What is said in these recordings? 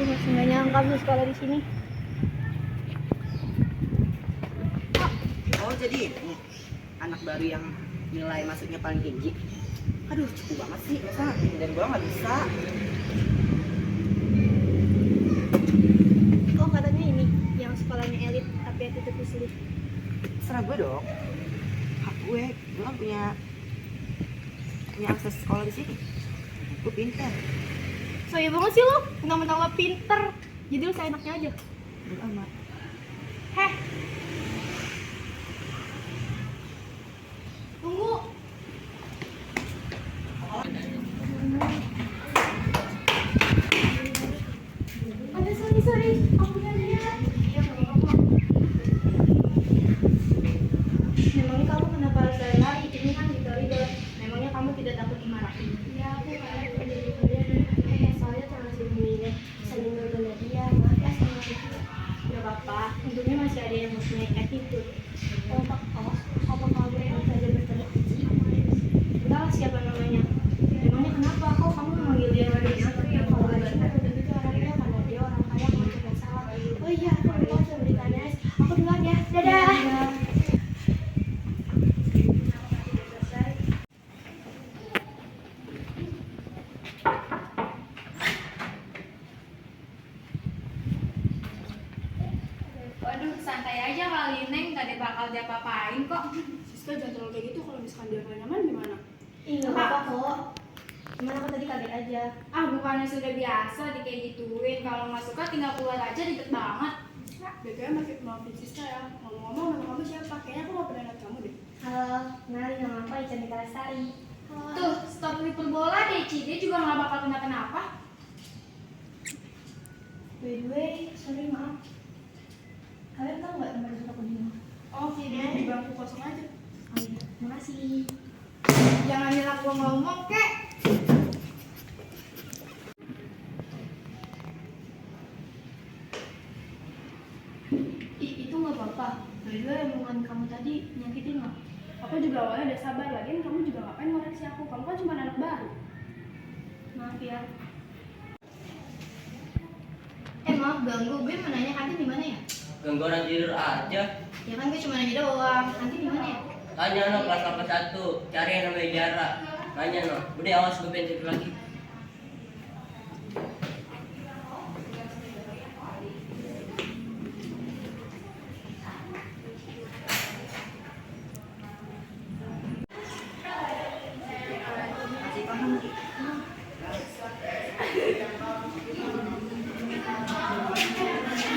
masih nggak nyangka gue sekolah di sini. Oh jadi ini anak baru yang nilai masuknya paling tinggi. Aduh cukup banget sih, masa dan gue nggak bisa. Oh katanya ini yang sekolahnya elit tapi itu terpilih. Serah gue dong. Hak gue kan punya akses sekolah di sini. Gue pintar. Soalnya banget sih lo, mentang-mentang lo pinter, jadi lo seenaknya aja. Bodo amat. Heh, tunggu. Ada sorry, aku nggak lihat. Iya, nggak apa-apa. Memangnya kamu kenapa harus lari? Ini kan di koridor. Memangnya kamu tidak takut dimarahin? Ya, aku kayak dari koridor. Soalnya terlalu sibuk saling berbela dia. Maaf ya sama aku. Gak apa-apa. Untungnya masih ada yang mempunyai attitude. Apa kamu yang saja bertanya sih? Entahlah siapa namanya. Memangnya kenapa? Kok kamu memanggil dia namanya? Kalau ada sih aku itu orangnya karena dia orang kaya kamu tidak salah. Oh iya, aku lupa sama beritanya. Aku duluan ya. Dadah. Waduh, santai aja kali Neng, gak ada bakal diapa-apain kok. Siska jangan terlalu kayak gitu, kalau misalkan dia nggak nyaman gimana? Ih, nggak apa-apa kok. Cuman aku tadi kaget aja. Ah, bukannya sudah biasa di kayak gituin. Kalau nggak suka tinggal keluar aja, ribet banget. BTW masih maafin Siska ya. Ngomong-ngomong, nama kamu siapa? Kayaknya aku nggak pernah lihat kamu deh. Halo, kenalin nama aku Ica Mita Lestari. Tuh, stop hiperbola deh, Ci. Dia juga nggak bakal kenapa-kenapa. By the way, sorry maaf. Kalian tahu nggak tempat duduk aku di mana? Oh, dia di bangku kosong aja. Oh iya, makasih. Jangan nyelak gua ngomong, kek. Ih, itu nggak apa-apa. By the way, omongan kamu tadi nyakitin nggak? Aku juga awalnya udah sabar, lagian kamu juga ngapain ngoreksi aku? Kamu kan cuma anak baru. Maaf ya. Maaf ganggu. Gue mau nanya kantin di mana ya? Ganggu orang tidur aja. Ya kan gue cuma nanya doang. Kantin di mana ya? Tanya no kelas 1, cari yang namanya Jara. Tanya no, udah awas gue pengen tidur lagi. Masih paham Ki?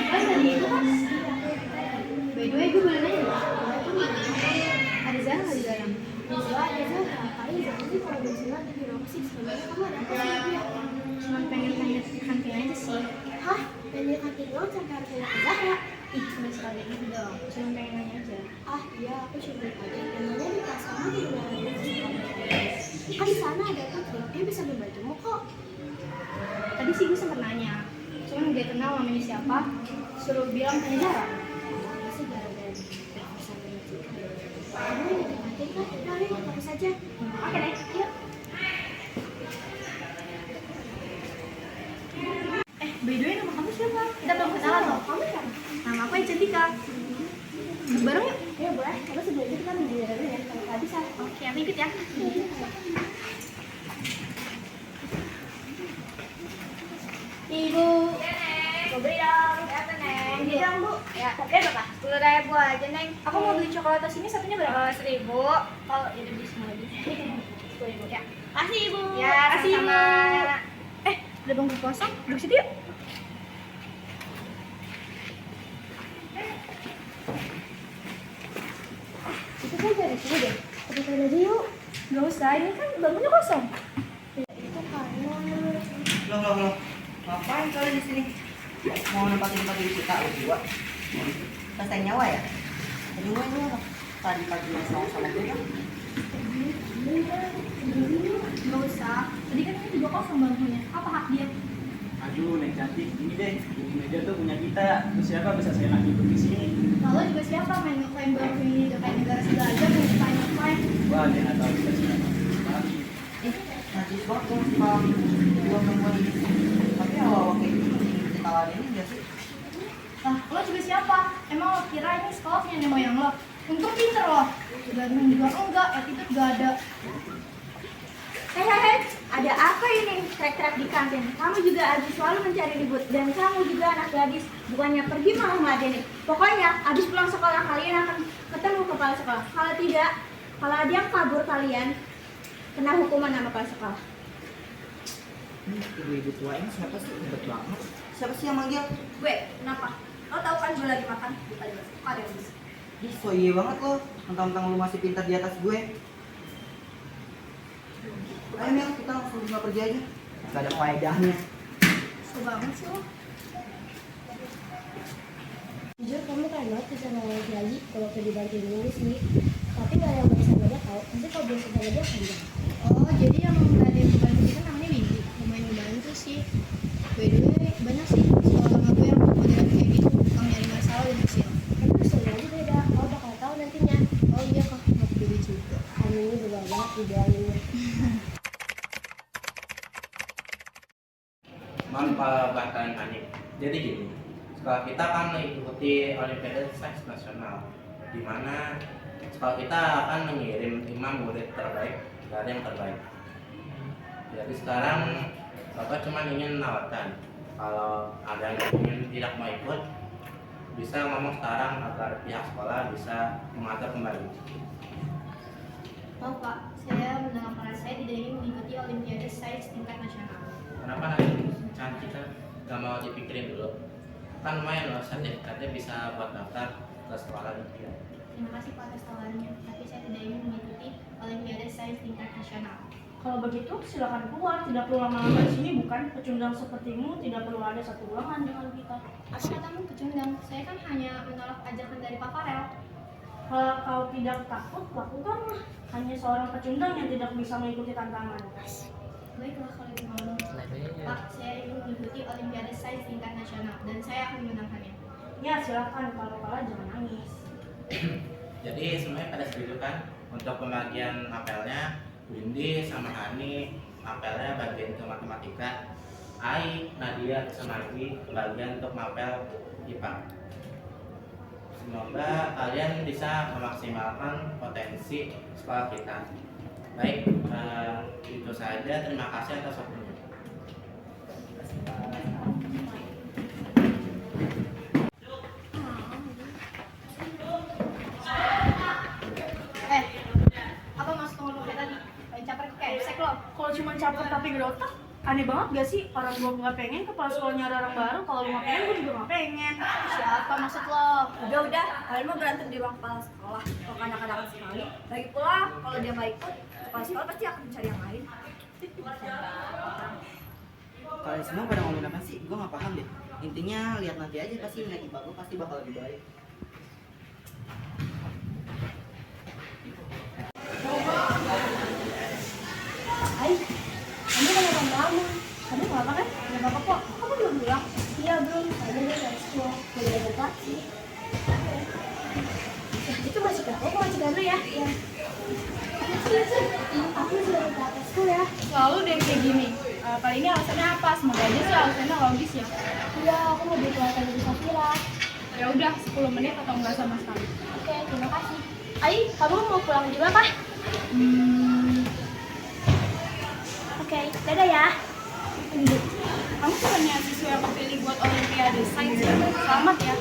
Tadi itu kan. By the way, gue boleh nanya nggak? Ada Zara nggak di dalam? Ada Zara. Ngapain Zara sih kalau belum sunat di rumah sih? Sebenarnya kamu ada apa sih dia? Cuma pengen tanya kantin aja sih. Hah? Pengen kantin doang sampai harus nanya ke Zara? Ih, cuma sekali gitu dong. Cuma pengen nanya aja. Ah iya, aku cuma aja. Emangnya di kelas kamu di mana ada sih? Kan di sana ada Putri, dia bisa membantumu kok. Tadi sih gue sempat nanya, cuman dia kenal namanya siapa, suruh bilang tanya Zara. Pasti gara-gara sama juga. Kamu yang dikantin kan? Mari kita saja. Oke deh, yuk. By the way, nama kamu siapa? Kita belum kenalan loh. Kamu siapa? Nama aku Cantika. Bareng yuk? Ya boleh. Tapi sebelum itu kita minum dulu ya. Kalau nggak bisa. Oke, aku ikut ya. Ibu. Mau beli dong. Berapa, Neng? Beli dong, Bu. Ya. Kopi berapa? 10.000 aja, Neng. Aku mau beli coklat ini satunya berapa? 1.000. Oh, ini beli semua aja. 10.000 ya. Kasih Ibu. Ya, Kasih Ibu. sama-sama. Ada bangku kosong. Duduk situ yuk. Itu saja di sini deh. Kita aja yuk. Gak usah, ini kan bangkunya kosong. Ya, itu karena Loh. Ngapain kalian di sini? Mau nempatin kita berdua? Selesai nyawa ya? Jadi gue ini apa? Tadi pagi sama gue kan? Gak usah. Tadi kan ini juga kosong bangkunya. Apa hak dia? Aduh, Neng cantik, ini deh, ini meja tuh punya kita. Terus siapa bisa seenak duduk di sini? Lalu juga siapa main ngeklaim bangku ini udah kayak negara sebelah aja main ngeklaim. Wah, dia nggak tahu kita siapa. Lagi. Najis banget tuh, Pak. Dua perempuan ini. Tapi awal-awal kayak gitu, kita sekolah ini enggak sih? Lah, lo juga siapa? Emang lo kira ini sekolah punya nenek moyang lo? Untung pinter lo. Gandum juga enggak, attitude gak ada. Hehehe, ada apa ini trek-trek di kantin? Kamu juga habis selalu mencari ribut dan kamu juga anak gadis, bukannya pergi malah meladeni. Pokoknya habis pulang sekolah kalian akan ketemu kepala sekolah. Kalau ada yang kabur kalian kena hukuman sama kepala sekolah. Ibu-ibu tua ini siapa sih? Ribet banget. Siapa sih yang manggil? Gue, kenapa? Lo tahu kan gue lagi makan? Buka jelas. Kok ada yang bisa? Ih, so iya banget lo. Mentang-mentang lu masih pintar di atas gue. Ayo Mel, kita langsung buka kerja aja. Gak ada faedahnya. Susah banget sih lo. Jujur kamu keren banget bisa nolong lagi kalau pergi bantuin nulis sih. Tapi nggak ada yang bisa belajar tau. Nanti kalau bisa belajar akan jalan. Oh, jadi yang gak ada yang membantu kita namanya Windy. Lumayan membantu sih. By the way, banyak sih seorang aku yang modern kayak gitu, tukang nyari masalah dan kecil. Tapi usulnya aja beda. Kau bakal tahu nantinya. Oh iya kak, nggak peduli juga. Kamu ini benar banget idealnya. Manfaatkan panik. Jadi gini, sekolah kita kan mengikuti Olimpiade Sains Nasional, di mana sekolah kita akan mengirim 5 murid terbaik dari yang terbaik. Jadi sekarang Bapak cuma ingin menawarkan kalau ada yang ingin tidak mau ikut, bisa ngomong sekarang agar pihak sekolah bisa mengatur kembali. Oh pak, saya mendengar para saya tidak ingin mengikuti Olimpiade Sains tingkat nasional. Kenapa nanti cantik kan gak mau dipikirin dulu? Kan lumayan loh, sertifikatnya bisa buat daftar ke sekolah impian. Terima kasih pak atas tawarannya, tapi saya tidak ingin mengikuti Olimpiade Sains tingkat nasional. Kalau begitu silakan keluar, tidak perlu lama-lama di sini, bukan pecundang sepertimu tidak perlu ada satu ruangan dengan kita. Apa katamu pecundang? Saya kan hanya menolak ajakan dari Pak Farel. Kalau kau tidak takut, lakukanlah. Hanya seorang pecundang yang tidak bisa mengikuti tantangan. Baiklah kalau itu mau. Pak, saya ingin mengikuti Olimpiade Sains tingkat nasional dan saya akan memenangkannya. Ya silakan, kalau kalah jangan nangis. Jadi semuanya pada setuju kan untuk pembagian mapelnya? Windy sama Hani mapelnya bagian ke matematika, Ai, Nadia, sama Agi bagian untuk mapel IPA. Semoga kalian bisa memaksimalkan potensi sekolah kita. Baik, itu saja. Terima kasih atas waktunya. Apa maksud kamu tadi? Pengen caper ke KFC lo? Kalau cuma caper tapi gak ada otak, aneh banget gak sih? Orang gua nggak pengen kepala sekolah nyari orang baru, kalau lu nggak pengen gua juga nggak pengen. Siapa maksud lo? Udah, kalian mau berantem di ruang kepala sekolah. Kalau kanak-kanak sekali. Lagi pula, kalau dia nggak ikut, kepala sekolah pasti akan mencari yang lain. Kalian semua pada ngomongin apa sih? Gue gak paham deh. Intinya lihat nanti aja, pasti nilai IPA gue pasti bakal lebih baik. Hai, kamu kenapa lama? Kamu nggak apa kan? Nggak apa-apa kok. Kamu belum pulang? Iya belum. Tadi dia dari sekolah. Boleh ada taksi. Itu masih ke aku masih dulu ya. Iya. Aku sudah ke atasku ya. Selalu deh kayak gini. Kali ini alasannya apa? Semoga aja sih alasannya logis ya. Iya, aku mau dikeluarkan dari Safira. Ya udah, 10 menit atau enggak sama sekali. Oke, terima kasih. Ai, kamu mau pulang juga kah? Oke, dadah ya. Kamu bukannya siswa yang kepilih buat Olimpiade Sains ya? Selamat ya.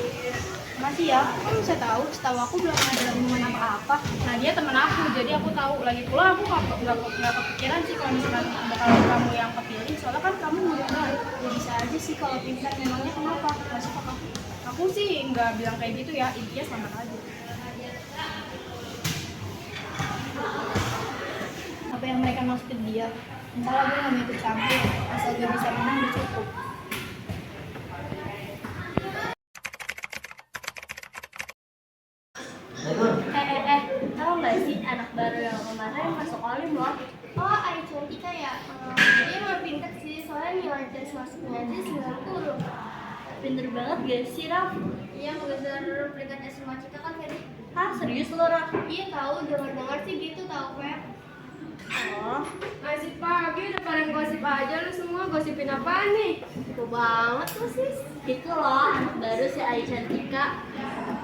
Makasih ya. Kamu bisa tahu? Setahu aku belum ada hubungan apa-apa. Nah dia teman aku, jadi aku tahu. Lagi pula aku nggak kepikiran sih kalau misalkan bakal kamu yang kepilih. Soalnya kan kamu murid baik. Ya bisa aja sih kalau pintar. Memangnya kenapa? Nggak suka kamu? Aku sih nggak bilang kayak gitu ya. Intinya selamat aja. Apa yang mereka maksudin dia? Entahlah, gue gak mau ikut campur. Asal gue bisa menang udah cukup. Tahu nggak sih anak baru yang kemarin masuk Olim loh? Oh, Ai Cantika ya? Dia emang pinter sih, soalnya nilai tes masuknya aja 90. Pinter banget gak sih, Raf? Iya, mengejar peringkat SMA kita kan tadi. Hah, serius lo, Raf? Iya tahu, dengar-dengar sih gitu tahu Feb. Oh, Masih pagi udah pada gosip aja lu semua. Gosipin apaan nih? Gue banget tuh sis. Itu loh anak baru si Ai Cantika.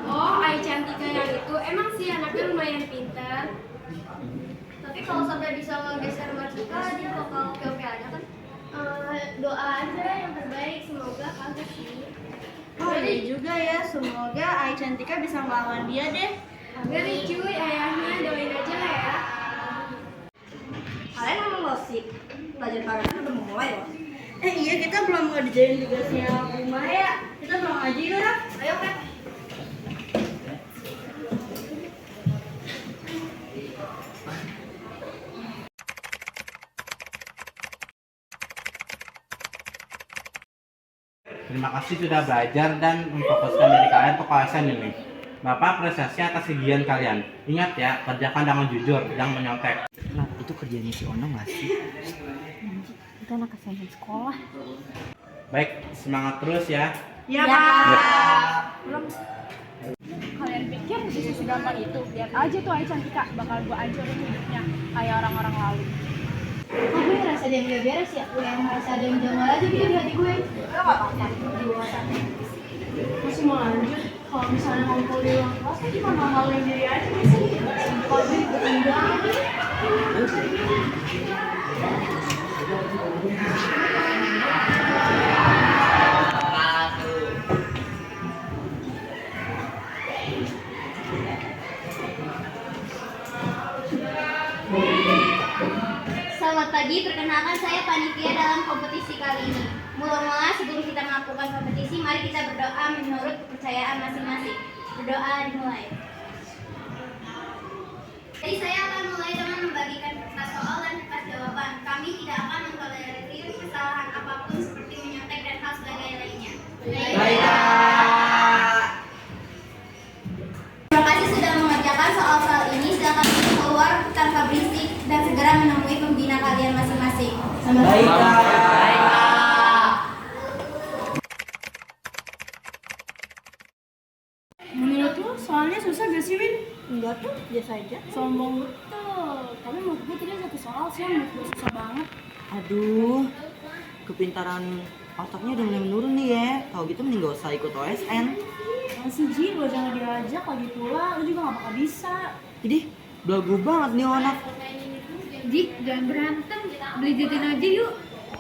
Oh, Ai Cantika yang itu emang sih anaknya lumayan pintar. Tapi kalau sampai bisa ngegeser Marcika, dia bakal oke-oke aja kan? Doa aja yang terbaik, semoga kagak sih. Oh iya juga ya, semoga Ai Cantika bisa ngelawan dia deh. Amin cuy, ayahnya doain aja lah ya. Kalian ngomong lo sih, pelajaran kalian udah mau mulai loh. Iya, kita belum ngerjain tugasnya rumah ya. Kita belum ngaji yuk, Raf. Ayo kan. Terima kasih sudah belajar dan memfokuskan diri kalian ke KSN ini. Bapak apresiasi atas kegiatan kalian. Ingat ya, kerjakan dengan jujur, jangan menyontek. Nah, itu kerjanya si Ono nggak sih? Itu anak kesayangan sekolah. Baik, semangat terus ya. Ya, Ya, Pak. Kalian pikir bisa segampang itu? Lihat aja tuh Ai Cantika, bakal gua ancurin hidupnya kayak orang-orang lalu. Kok gue ngerasa ada yang gak beres ya? Gue yang ngerasa ada yang janggal aja gitu di hati gue. Lo gak apa-apa, jiwa santai. Masih mau lanjut? Kalau misalnya ngumpul di ruang kelas kan cuma ngamalin diri aja sih. Kalau gue ikutin banget. Selamat pagi, perkenalkan saya panitia dalam kompetisi kali ini. Mula-mula sebelum kita melakukan kompetisi, mari kita berdoa menurut kepercayaan masing-masing. Berdoa dimulai. Jadi saya akan mulai dengan membagikan kertas soal dan kertas jawaban. Kami tidak akan mentolerir kesalahan apapun seperti menyontek dan hal sebagainya lainnya. Terima kasih sudah mengerjakan soal-soal ini. Silakan keluar tanpa berisik dan segera menemui pembina kalian masing-masing. Menurut lo soalnya susah gak sih, Win? enggak tuh, biasa aja. Sombong betul. Tapi menurut gue tadi satu soal sih yang menurut gue susah banget. Aduh, kepintaran otaknya udah mulai menurun nih ya. Kalau gitu mending gak usah ikut OSN. Masih Ji, lo jangan diajak lagi pula, lo juga gak bakal bisa. Jadi, belagu banget nih anak. Dik, jangan berantem. Beli jajan aja yuk.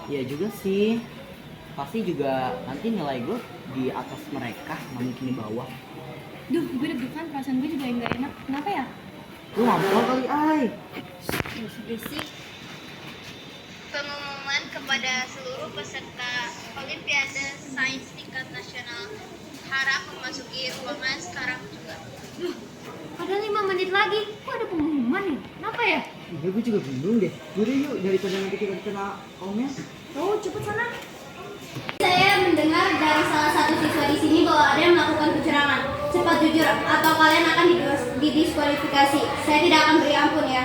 Iya juga sih. Pasti juga nanti nilai gue di atas mereka, nggak mungkin di bawah. Duh, gue deg-degan, perasaan gue juga yang gak enak. Kenapa ya? Lu ngampol kali, Ai. Berisik. Pengumuman kepada seluruh peserta Olimpiade Sains tingkat nasional. Harap memasuki ruangan sekarang juga. Ada 5 menit lagi. Kok ada pengumuman ya? Kenapa ya? Iya, gue juga bingung deh. Yaudah yuk, daripada nanti kita kena omnya. Oh, cepet sana. Saya mendengar dari salah satu siswa di sini bahwa ada yang melakukan kecurangan. Cepat jujur atau kalian akan didiskualifikasi. Saya tidak akan beri ampun ya.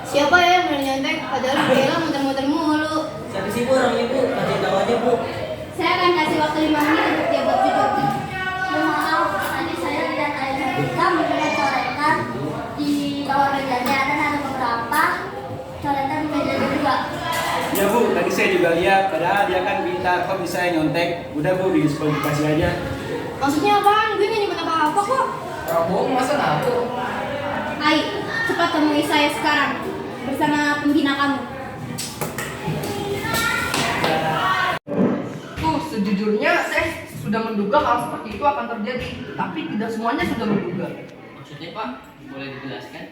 Siapa ya yang bener nyontek? Padahal dia muter-muter mulu. Siapa sih bu orang ibu? Kasih tahu aja bu. Saya akan kasih waktu 5 menit untuk dia buat jujur. Maaf, tadi saya lihat Ai Cantika melihat coretan di bawah mejanya dan ada beberapa coretan di mejanya juga. Ya bu, tadi saya juga lihat, padahal dia kan pintar, kok bisa nyontek. Udah bu, didiskualifikasi aja. Maksudnya apaan? Gue gak nyebut apa-apa kok. Orang bohong masa ngaku? Ai, cepat temui saya sekarang bersama pembina kamu. Sejujurnya saya sudah menduga hal seperti itu akan terjadi, tapi tidak semuanya sudah menduga. Maksudnya pak, boleh dijelaskan?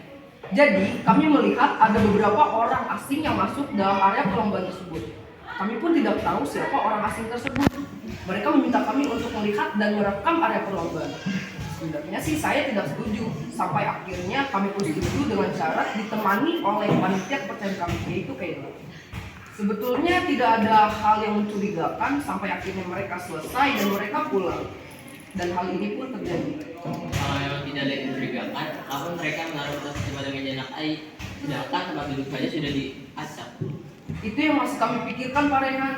Jadi, kami melihat ada beberapa orang asing yang masuk dalam area perlombaan tersebut. Kami pun tidak tahu siapa orang asing tersebut. Mereka meminta kami untuk melihat dan merekam area perlombaan. Sebenarnya sih saya tidak setuju. Sampai akhirnya kami pun setuju dengan syarat ditemani oleh panitia kepercayaan kami, yaitu Kayla. Sebetulnya tidak ada hal yang mencurigakan sampai akhirnya mereka selesai dan mereka pulang. Dan hal ini pun terjadi. Kalau memang tidak ada yang mencurigakan, apa mereka menaruh tas pada meja anak Ai? Sedangkan tempat duduk saja sudah diacak. Itu yang masih kami pikirkan Pak Rehan.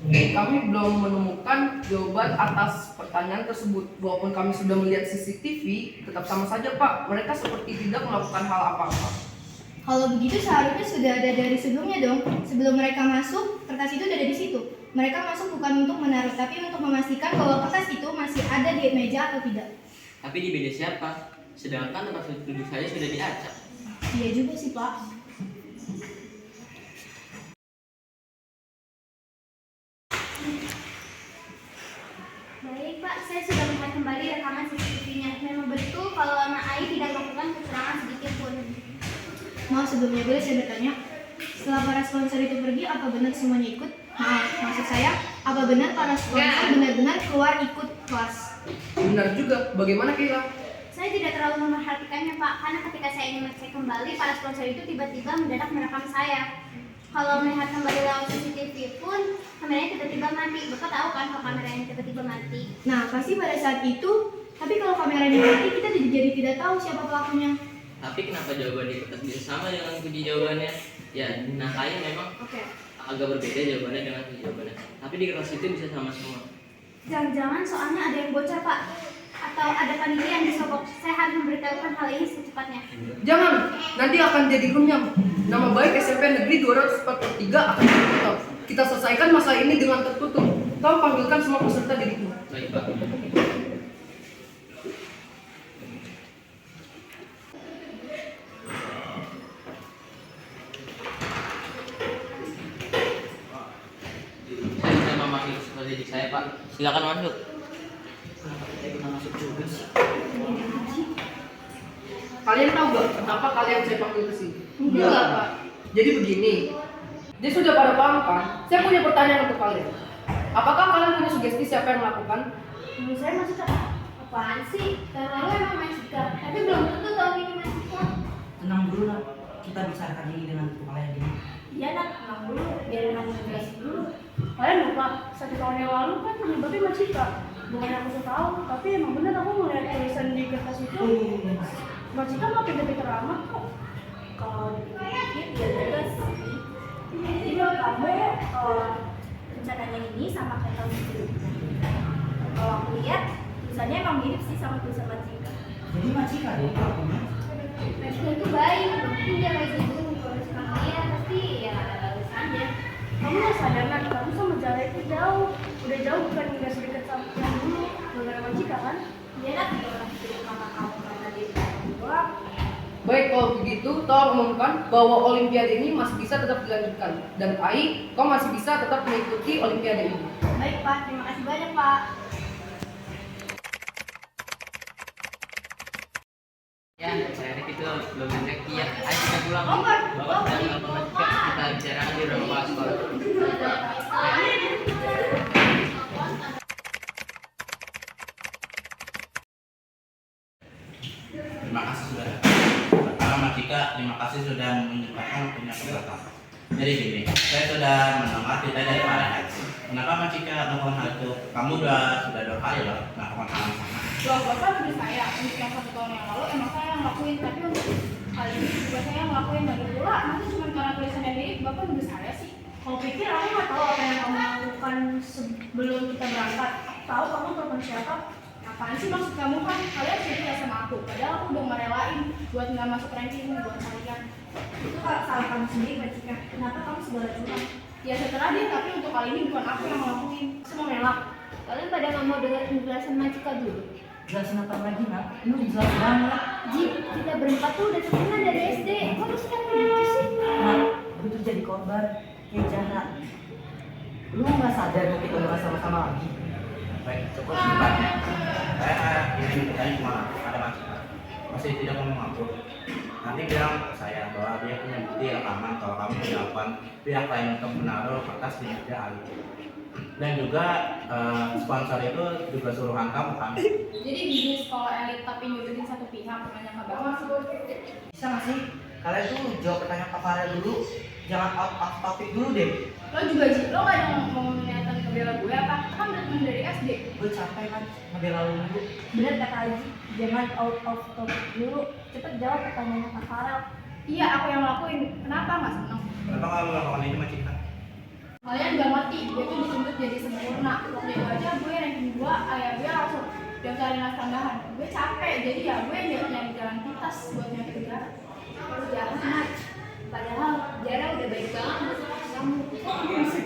Kami belum menemukan jawaban atas pertanyaan tersebut. Walaupun kami sudah melihat CCTV, tetap sama saja Pak, mereka seperti tidak melakukan hal apa-apa. Kalau begitu seharusnya sudah ada dari sebelumnya dong. Sebelum mereka masuk, kertas itu udah ada di situ. Mereka masuk bukan untuk menaruh, tapi untuk memastikan bahwa kertas itu masih ada di meja atau tidak. Tapi di meja siapa? Sedangkan tempat duduk saya sudah diacak. Iya juga sih, Pak. Baik Pak, saya sudah melihat kembali rekaman CCTV-nya. Memang betul kalau anak Ai tidak melakukan kecurangan sedikit pun. Maaf sebelumnya, boleh saya bertanya? Setelah para sponsor itu pergi, apa benar semuanya ikut? Maaf, maksud saya, apa benar para sponsor benar-benar keluar ikut kelas? Benar juga. Bagaimana Kira? Saya tidak terlalu memperhatikannya Pak, karena ketika saya ingin mengecek kembali, para sponsor itu tiba-tiba mendadak merekam saya. Kalau melihat kembali lewat CCTV pun, kameranya tiba-tiba mati. Bapak tahu kan kalau kameranya tiba-tiba mati? Nah, pasti pada saat itu, tapi kalau kameranya mati, kita jadi tidak tahu siapa pelakunya. Tapi kenapa jawaban di kertas bisa sama dengan kunci jawabannya? Ya, nah kayak memang agak berbeda jawabannya dengan kunci jawabannya. Tapi di kertas itu bisa sama semua. Jangan-jangan soalnya ada yang bocor Pak, atau ada panitia yang disogok. Saya harus memberitahukan hal ini secepatnya. Jangan, nanti akan jadi runyam. Nama baik SMP Negeri 243 akan tertutup. Kita selesaikan masalah ini dengan tertutup. Kau panggilkan semua peserta didikmu. Baik Pak. Saya bisa memanggil seperti didik saya Pak. Silakan masuk. Kalian tahu gak kenapa kalian saya panggil ke sini? Enggak, Pak. Jadi begini, dia sudah pada paham kan? Saya punya pertanyaan untuk kalian. Apakah kalian punya sugesti siapa yang melakukan? Menurut saya masih apaan sih? Terlalu emang Masika, tapi belum tentu tahun ini Masika. Tenang dulu nak, kita bicarakan ini dengan kepala yang dingin. Iya nak, tenang dulu, biarin aku jelasin dulu. Kalian lupa, 1 tahun yang lalu kan penyebabnya Macika. Bukan aku so tahu, tapi emang bener aku ngeliat tulisan di kertas itu. Macika nggak pinter-pinter amat kok. Kalau dipikir ya juga sih. Jadi menurut kamu rencananya ini sama kayak tahun sebelumnya. Kalau aku lihat tulisannya emang mirip sih sama tulisan Macika. Jadi Macika deh pelakunya. Masika itu baik, mungkin dia lagi dulu ngurus dia, tapi ya bagus aja. Kamu nggak sadar kan, kamu sama Jara itu jauh. Udah jauh bukan nggak sedekat sama yang dulu. Gara-gara Macika kan? Dia nak orang suruh kakak kamu karena dia doang. Baik, kalau begitu, tolong umumkan bahwa Olimpiade ini masih bisa tetap dilanjutkan. Dan Ai, kau masih bisa tetap mengikuti Olimpiade ini. Baik, Pak. Terima kasih banyak, Pak. Ya, saya itu belum rezeki ya. Ayo kita pulang. Bapak sudah melakukan kita bicarakan di ruang kepala sekolah. Terima kasih sudah. Pertama Macika, terima kasih sudah menyempatkan punya kesempatan. Jadi gini, saya sudah mendengar cerita dari Pak Rehat. Kenapa Macika melakukan hal itu? Kamu sudah 2 kali loh melakukan hal yang sama. Loh, Bapak nulis saya untuk yang 1 tahun yang lalu emang saya yang ngelakuin, tapi untuk kali ini juga saya yang ngelakuin lagi pula. Masa cuma karena tulisannya mirip, Bapak nulis saya sih? Kau pikir aku nggak tahu apa yang kamu lakukan sebelum kita berangkat? Aku tahu kamu telepon siapa. Apaan sih maksud kamu kan? Kalian cerita sama aku, padahal aku udah ngerelain buat nggak masuk ranking buat kalian. Itu salah kamu sendiri, Macika. Kenapa kamu segala curang? Ya setelah dia, tapi untuk kali ini bukan aku yang ngelakuin. Semua ngelak. Kalian pada nggak mau dengar penjelasan Macika dulu? Jelasin apa lagi nak? Ini jelas banget. Ji, kita berempat tuh udah temenan dari SD. Kok lu sekarang gitu sih? Nah, lu tuh jadi korban kayak jahat. Lu nggak sadar kalau kita udah sama-sama lagi. Baik, cukup sebentarnya. Saya ingin bertanya cuma ada Macika. Masih tidak mau mengaku. Nanti bilang ke saya bahwa dia punya bukti rekaman kalau kamu melakukan pihak lain untuk menaruh kertas di meja Ali. Dan juga sponsor itu juga suruhan kamu kan? Jadi bisnis sekolah elit tapi nyudutin satu pihak, nggak nyangka banget. Bisa nggak sih? Kalian tuh jawab pertanyaan Pak Farel dulu. Jangan out of topic dulu deh. Lo juga Ji, lo gak ada mau niatan ngebela gue apa? Kan udah temen dari SD. Gue capek kan ngebela lu dulu. Bener kata Aji, jangan out of topic dulu. Cepet jawab pertanyaan Kak Farel. Iya, aku yang ngelakuin. Kenapa nggak seneng? Kenapa kamu melakukan ini Macika? Kalian gak ngerti, gue tuh dituntut jadi sempurna. Waktu itu aja gue ranking 2, ayah gue langsung daftarin les tambahan. Gue capek, jadi ya gue nyari jalan pintas buat nyari kerjaan. Lu jahat, Mat. Padahal Jara udah baik banget sama kamu. Kamu sih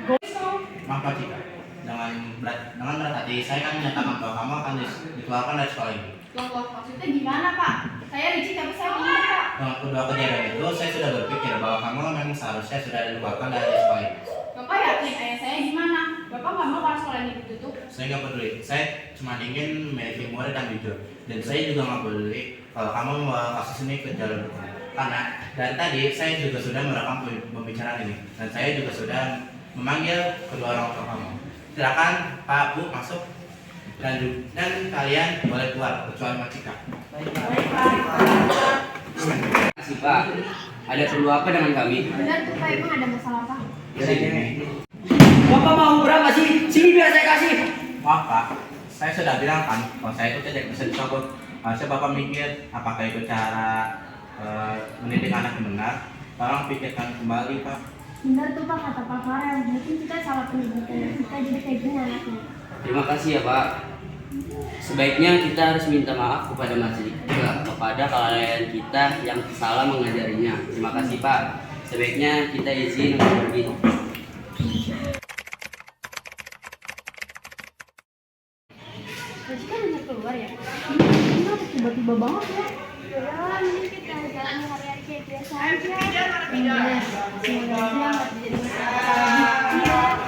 Maaf Pak Cika, dengan berat hati saya kan menyatakan bahwa kamu akan dikeluarkan dari sekolah ini. Loh, maksudnya gimana Pak? Saya licin tapi saya benar Pak. Dengan kedua kejadian itu, saya sudah berpikir bahwa kamu memang seharusnya sudah dikeluarkan dari sekolah ini. Bapak yakin ayah saya gimana? Bapak nggak mau kalau sekolah ini ditutup? Saya nggak peduli, saya cuma ingin memiliki murid yang jujur. Dan saya juga nggak peduli kalau kamu membawa kasus ini ke jalur hukum. Karena dari tadi saya juga sudah merekam pembicaraan ini. Dan saya juga sudah memanggil kedua orang tua kamu. Silakan Pak Bu masuk dan kalian boleh keluar kecuali Pak Cika. Terima kasih Pak. Ada perlu apa dengan kami? Benar tuh Pak, emang ada masalah apa? Bapak mau berapa sih? Sini biar saya kasih. Maaf Pak, saya sudah bilang kan kalau saya itu tidak bisa dicabut. Harusnya Bapak mikir apakah itu cara mendidik anak yang benar. Tolong pikirkan kembali Pak. Benar tuh Pak, kata Pak Farel. Mungkin kita salah pendidikan kita jadi kayak gini anaknya. Terima kasih ya Pak. Sebaiknya kita harus minta maaf kepada Mas Rika, kepada kelalaian kita yang salah mengajarinya. Terima kasih Pak. Sebaiknya kita izin untuk pergi. Terus kan udah keluar ya? Ini tiba-tiba banget ya. Ya, ini kita jalan hari-hari kayak biasa aja. Bener. Semoga aja nggak jadi masalah lagi. Iya.